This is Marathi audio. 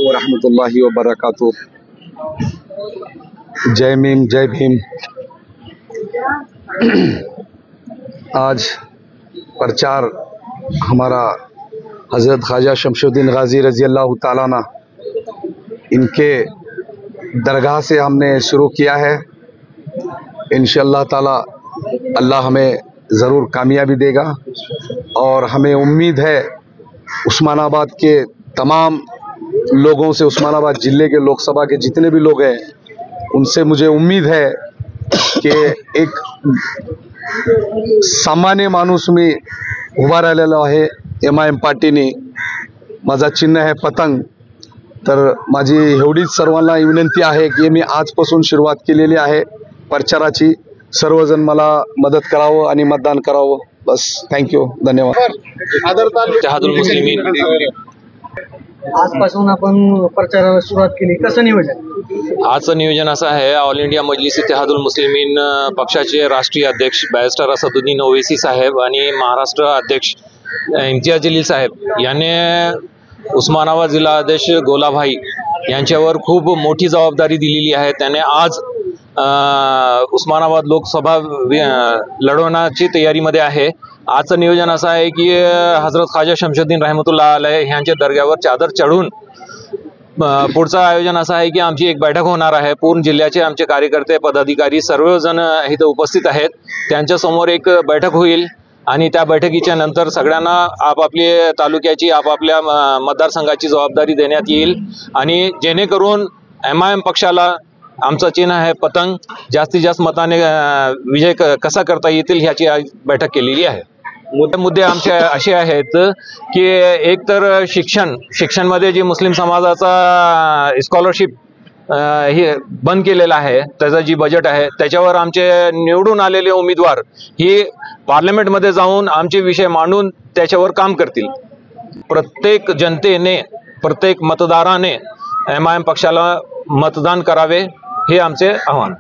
व रहमतुल्लाहि व बरकातुहू। जय मीम जय भीम। आज प्रचार हमारा हज़रत ख्वाजा शमशुद्दीन गाजी रज़ी अल्लाह ताला अन्हु इनके दरगाह से हमने शुरू किया है। इंशाअल्लाह ताला अल्लाह हमें ज़रूर कामयाबी देगा और हमें उम्मीद है उस्मानाबाद के तमाम लोगों से, उस्मानाबाद ज़िले के लोकसभा के जितने भी लोग हैं उनसे मुझे उम्मीद है कि एक सामान्य माणूस मी उभा राहिलेलो आहे। MIM पार्टीने माझा चिन्ह आहे पतंग। तर माझी एवढीच सर्वांना विनंती आहे की मी आजपासून सुरुवात केलेली आहे प्रचाराची। सर्वजण मला मदत करावं आणि मतदान करावं। बस, थँक्यू, धन्यवाद। इत्तेहादुल मुस्लिमीन आजपासून आपण प्रचाराला सुरुवात केली, कसं नियोजन? आजचं नियोजन असं आहे, ऑल इंडिया मजलिस इत्तेहादुल मुस्लिमीन पक्षाचे राष्ट्रीय अध्यक्ष बॅरिस्टर असदुद्दीन ओवैसी साहेब आणि महाराष्ट्र अध्यक्ष इम्तियाज जलील साहेब यांनी उस्मानाबाद जिल्हा अध्यक्ष गोलाभाई यांच्यावर खूप मोठी जबाबदारी दिलेली आहे। त्याने आज उस्मानाबाद लोकसभा लढवण्याची तयारीमध्ये आहे। आजचं नियोजन असं आहे की हजरत ख्वाजा शमशुद्दीन रहमतुल्लाह अलैह यांच्या दर्ग्यावर चादर चढून पुढचं आयोजन असं आहे की आमची एक बैठक होणार आहे। पूर्ण जिल्ह्याचे आमचे कार्यकर्ते पदाधिकारी सर्वजण इथं उपस्थित आहेत। त्यांच्या समोर एक बैठक होईल आणि त्या बैठकीच्या नंतर सगळ्यांना आपापली तालुक्याची आपापल्या मतदारसंघाची जबाबदारी देण्यात येईल आणि जेणेकरून MIM पक्षाला आमचं चिन्ह आहे पतंग, जास्तीत जास्त मताने विजय कसा करता येतील ह्याची आज बैठक केलेली आहे। मुद्दे आमचे असे आहेत की एक तर शिक्षणमध्ये जी मुस्लिम समाजाचा स्कॉलरशिप हे बंद केलेला आहे, त्याचं जी बजेट आहे त्याच्यावर आमचे निवडून आलेले उमेदवार ही पार्लमेंटमध्ये जाऊन आमचे विषय मांडून त्याच्यावर काम करतील। प्रत्येक जनतेने, प्रत्येक मतदाराने MIM पक्षाला मतदान करावे हे आमचे आव्हान।